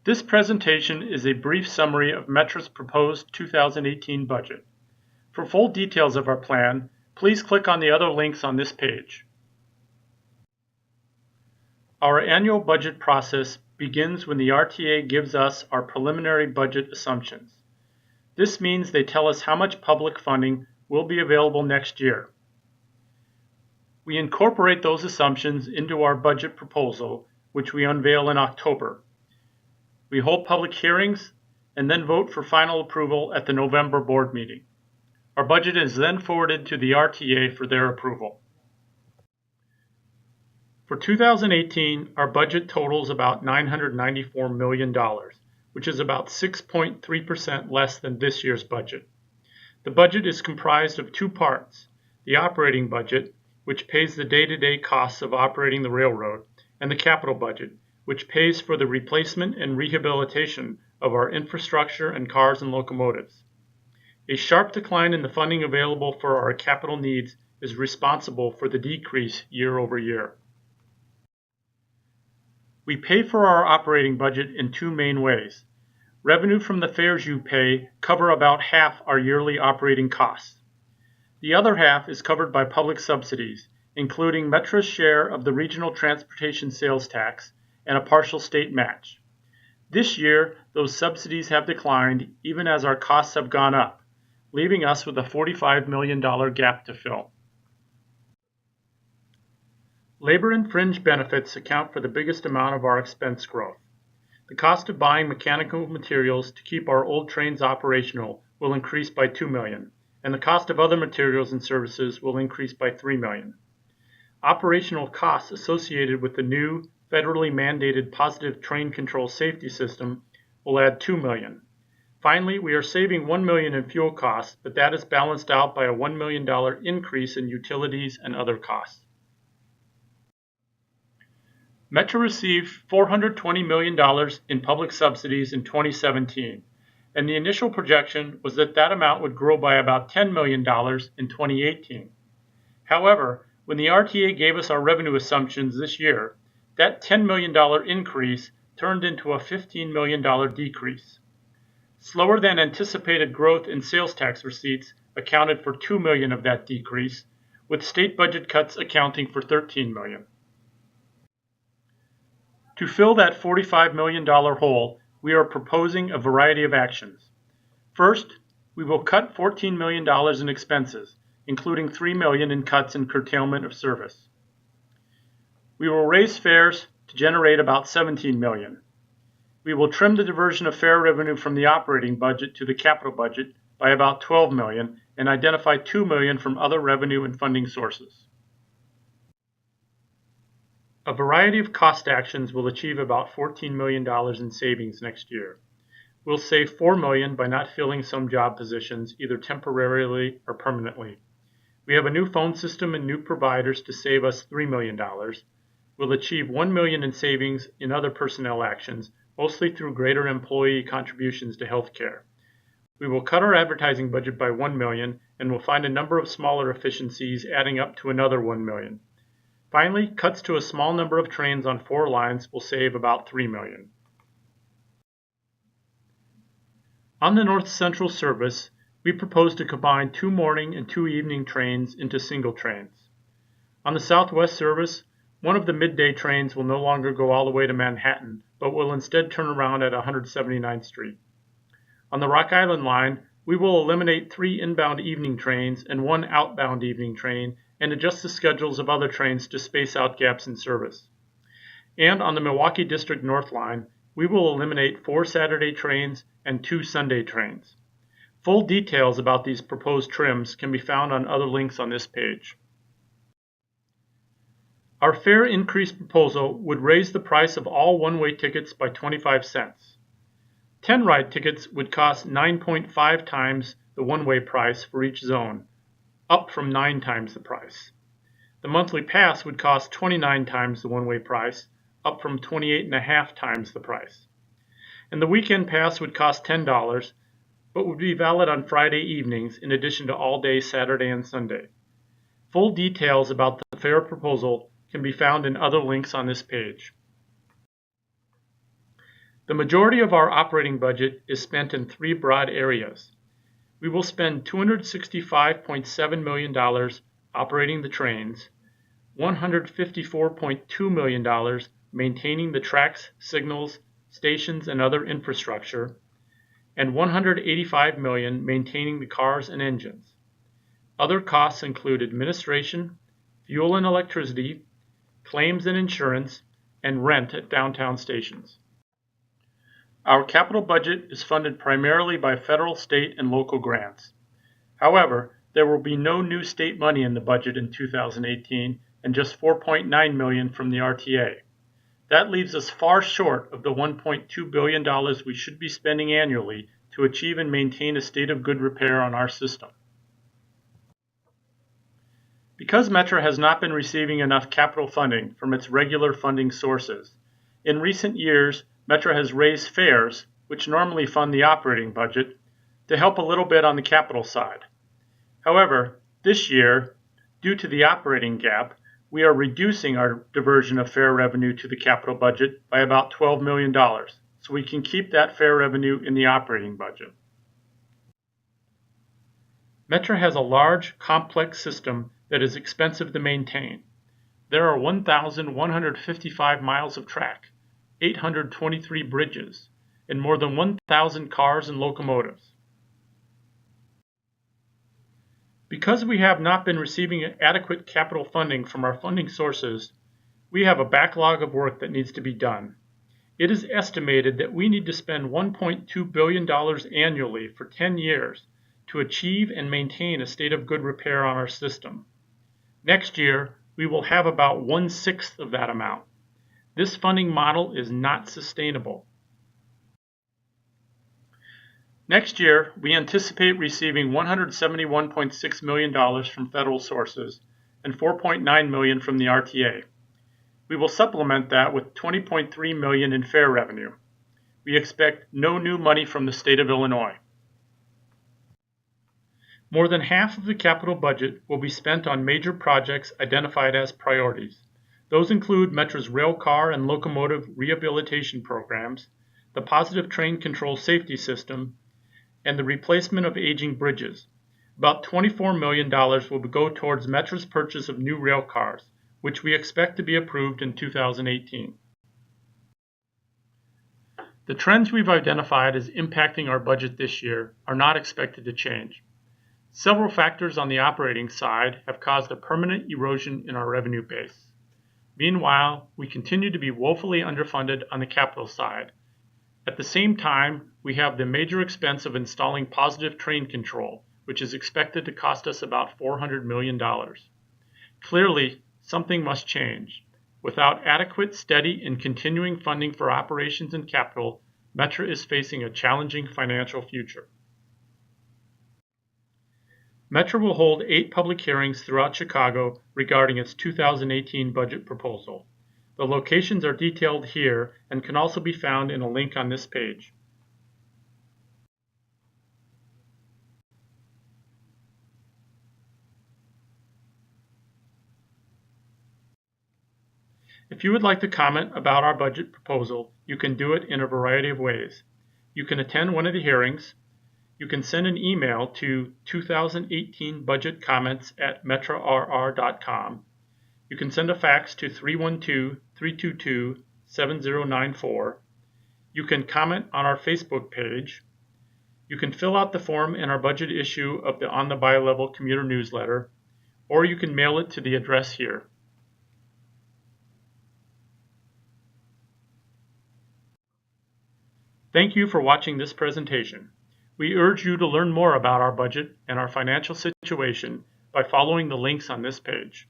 This presentation is a brief summary of Metra's proposed 2018 budget. For full details of our plan, please click on the other links on this page. Our annual budget process begins when the RTA gives us our preliminary budget assumptions. This means they tell us how much public funding will be available next year. We incorporate those assumptions into our budget proposal, which we unveil in October. We hold public hearings and then vote for final approval at the November board meeting. Our budget is then forwarded to the RTA for their approval. For 2018, our budget totals about $994 million, which is about 6.3% less than this year's budget. The budget is comprised of two parts: the operating budget, which pays the day-to-day costs of operating the railroad, and the capital budget, which pays for the replacement and rehabilitation of our infrastructure and cars and locomotives. A sharp decline in the funding available for our capital needs is responsible for the decrease year over year. We pay for our operating budget in two main ways. Revenue from the fares you pay cover about half our yearly operating costs. The other half is covered by public subsidies, including Metra's share of the regional transportation sales tax and a partial state match. This year, those subsidies have declined even as our costs have gone up, leaving us with a $45 million gap to fill. Labor and fringe benefits account for the biggest amount of our expense growth. The cost of buying mechanical materials to keep our old trains operational will increase by $2 million, and the cost of other materials and services will increase by $3 million. Operational costs associated with the new federally mandated positive train control safety system will add $2 million. Finally, we are saving $1 million in fuel costs, but that is balanced out by a $1 million increase in utilities and other costs. Metra received $420 million in public subsidies in 2017, and the initial projection was that that amount would grow by about $10 million in 2018. However, when the RTA gave us our revenue assumptions this year, that $10 million increase turned into a $15 million decrease. Slower than anticipated growth in sales tax receipts accounted for $2 million of that decrease, with state budget cuts accounting for $13 million. To fill that $45 million hole, we are proposing a variety of actions. First, we will cut $14 million in expenses, including $3 million in cuts and curtailment of service. We will raise fares to generate about $17 million. We will trim the diversion of fare revenue from the operating budget to the capital budget by about $12 million and identify $2 million from other revenue and funding sources. A variety of cost actions will achieve about $14 million in savings next year. We'll save $4 million by not filling some job positions, either temporarily or permanently. We have a new phone system and new providers to save us $3 million. We'll achieve $1 million in savings in other personnel actions, mostly through greater employee contributions to health care. We will cut our advertising budget by $1 million, and we'll find a number of smaller efficiencies adding up to another $1 million. Finally, cuts to a small number of trains on 4 lines will save about $3 million. On the North Central service, we propose to combine 2 morning and 2 evening trains into single trains. On the Southwest service, one of the midday trains will no longer go all the way to Manhattan, but will instead turn around at 179th Street. On the Rock Island line, we will eliminate 3 inbound evening trains and 1 outbound evening train and adjust the schedules of other trains to space out gaps in service. And on the Milwaukee District North line, we will eliminate 4 Saturday trains and 2 Sunday trains. Full details about these proposed trims can be found on other links on this page. Our fare increase proposal would raise the price of all one-way tickets by 25 cents. 10-ride tickets would cost 9.5 times the one-way price for each zone, up from 9 times the price. The monthly pass would cost 29 times the one-way price, up from 28.5 times the price. And the weekend pass would cost $10, but would be valid on Friday evenings in addition to all day Saturday and Sunday. Full details about the fare proposal can be found in other links on this page. The majority of our operating budget is spent in three broad areas. We will spend $265.7 million operating the trains, $154.2 million maintaining the tracks, signals, stations, and other infrastructure, and $185 million maintaining the cars and engines. Other costs include administration, fuel and electricity, claims and insurance, and rent at downtown stations. Our capital budget is funded primarily by federal, state, and local grants. However, there will be no new state money in the budget in 2018 and just $4.9 million from the RTA. That leaves us far short of the $1.2 billion we should be spending annually to achieve and maintain a state of good repair on our system. Because Metra has not been receiving enough capital funding from its regular funding sources, in recent years, Metra has raised fares, which normally fund the operating budget, to help a little bit on the capital side. However, this year, due to the operating gap, we are reducing our diversion of fare revenue to the capital budget by about $12 million, so we can keep that fare revenue in the operating budget. Metra has a large, complex system that is expensive to maintain. There are 1,155 miles of track, 823 bridges, and more than 1,000 cars and locomotives. Because we have not been receiving adequate capital funding from our funding sources, we have a backlog of work that needs to be done. It is estimated that we need to spend $1.2 billion annually for 10 years to achieve and maintain a state of good repair on our system. Next year, we will have about 1/6 of that amount. This funding model is not sustainable. Next year, we anticipate receiving $171.6 million from federal sources and $4.9 million from the RTA. We will supplement that with $20.3 million in fare revenue. We expect no new money from the state of Illinois. More than half of the capital budget will be spent on major projects identified as priorities. Those include Metra's rail car and locomotive rehabilitation programs, the positive train control safety system, and the replacement of aging bridges. About $24 million will go towards Metra's purchase of new rail cars, which we expect to be approved in 2018. The trends we've identified as impacting our budget this year are not expected to change. Several factors on the operating side have caused a permanent erosion in our revenue base. Meanwhile, we continue to be woefully underfunded on the capital side. At the same time, we have the major expense of installing positive train control, which is expected to cost us about $400 million. Clearly, something must change. Without adequate, steady, and continuing funding for operations and capital, Metra is facing a challenging financial future. Metra will hold 8 public hearings throughout Chicago regarding its 2018 budget proposal. The locations are detailed here and can also be found in a link on this page. If you would like to comment about our budget proposal, you can do it in a variety of ways. You can attend one of the hearings. You can send an email to 2018budgetcomments@metrarr.com. You can send a fax to 312-322-7094. You can comment on our Facebook page. You can fill out the form in our budget issue of the On the Bi-Level commuter newsletter, or you can mail it to the address here. Thank you for watching this presentation. We urge you to learn more about our budget and our financial situation by following the links on this page.